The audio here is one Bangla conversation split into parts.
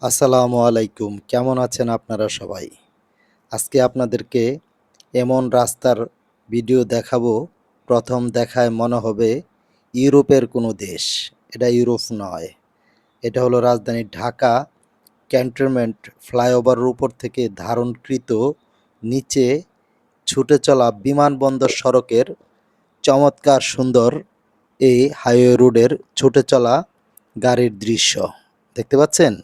আসসালামু আলাইকুম, কেমন আছেন আপনারা সবাই? আজকে আপনাদেরকে এমন রাস্তার ভিডিও দেখাবো, প্রথম দেখায় মনে হবে ইউরোপের কোনো দেশ। এটা ইউরোপ নয়, এটা হলো রাজধানী ঢাকা ক্যান্টনমেন্ট ফ্লাইওভারের উপর থেকে ধারণকৃত নিচে ছুটে চলা বিমানবন্দর সড়কের চমৎকার সুন্দর এই হাইওয়ে রোডের ছুটে চলা গাড়ির দৃশ্য দেখতে পাচ্ছেন।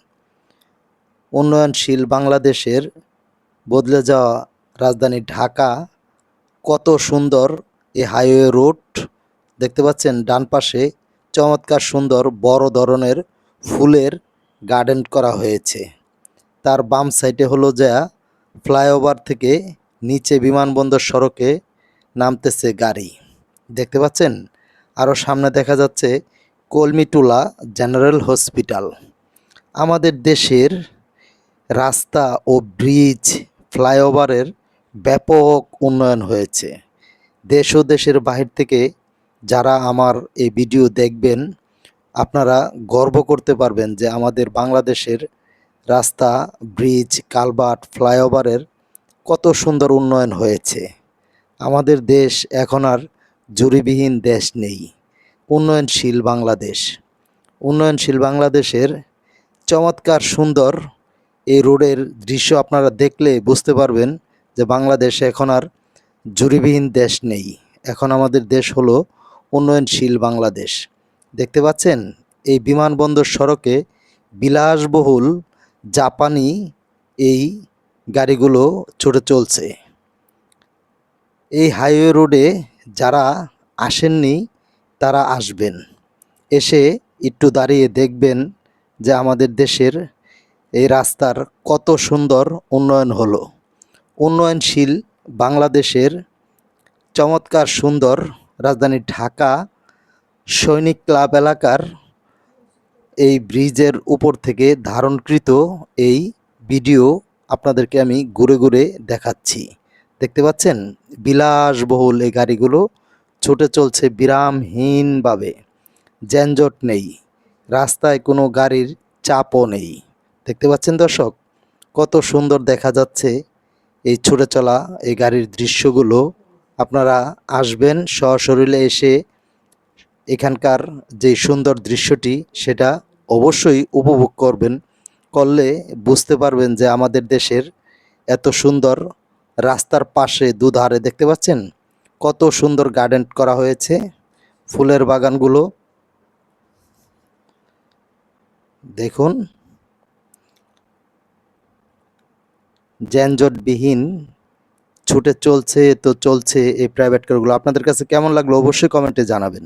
উন্নয়নশীল বাংলাদেশের বদলে যাওয়া রাজধানী ঢাকা, কত সুন্দর এই হাইওয়ে রোড দেখতে পাচ্ছেন। ডান পাশে চমৎকার সুন্দর বড় ধরনের ফুলের গার্ডেন করা হয়েছে। তার বাম সাইডে হলো যা ফ্লাইওভার থেকে নিচে বিমানবন্দর সড়কে নামতেছে গাড়ি দেখতে পাচ্ছেন। আরও সামনে দেখা যাচ্ছে কলমিটুলা জেনারেল হসপিটাল। আমাদের দেশের রাস্তা ও ব্রিজ ফ্লাইওভারের ব্যাপক উন্নয়ন হয়েছে। দেশ ও দেশের বাহির থেকে যারা আমার এই ভিডিও দেখবেন, আপনারা গর্ব করতে পারবেন যে আমাদের বাংলাদেশের রাস্তা, ব্রিজ, কালভার্ট, ফ্লাইওভারের কত সুন্দর উন্নয়ন হয়েছে। আমাদের দেশ এখন আর জুরিবিহীন দেশ নেই, উন্নয়নশীল বাংলাদেশ। উন্নয়নশীল বাংলাদেশের চমৎকার সুন্দর এই রোডের দৃশ্য আপনারা দেখলে বুঝতে পারবেন যে বাংলাদেশ এখন আর জুরিবিহীন দেশ নেই। এখন আমাদের দেশ হলো উন্নয়নশীল বাংলাদেশ। দেখতে পাচ্ছেন এই বিমানবন্দর সড়কে বিলাসবহুল জাপানি এই গাড়িগুলো ছুটে চলছে। এই হাইওয়ে রোডে যারা আসেননি তারা আসবেন, এসে একটু দাঁড়িয়ে দেখবেন যে আমাদের দেশের এই রাস্তার কত সুন্দর উন্নয়ন হলো। উন্নয়নশীল বাংলাদেশের চমৎকার সুন্দর রাজধানী ঢাকা সৈনিক ক্লাব এলাকার এই ব্রিজের উপর থেকে ধারণকৃত এই ভিডিও আপনাদেরকে আমি ঘুরে ঘুরে দেখাচ্ছি। দেখতে পাচ্ছেন বিলাসবহুল এই গাড়িগুলো ছুটে চলছে বিরামহীনভাবে, যানজট নেই, রাস্তায় কোনো গাড়ির চাপও নেই। দেখতে পাচ্ছেন দর্শক, কত সুন্দর দেখা যাচ্ছে এই ছুটে চলা এই গাড়ির দৃশ্যগুলো। আপনারা আসবেন সশরীরে এসে এখানকার যে সুন্দর দৃশ্যটি সেটা অবশ্যই উপভোগ করবেন। করলে বুঝতে পারবেন যে আমাদের দেশের এত সুন্দর রাস্তার পাশে দুধারে দেখতে পাচ্ছেন কত সুন্দর গার্ডেন করা হয়েছে, ফুলের বাগানগুলো দেখুন, যানজটবিহীন ছুটে চলছে তো চলছে এই প্রাইভেট কারগুলো। আপনাদের কাছে কেমন লাগলো অবশ্যই কমেন্টে জানাবেন।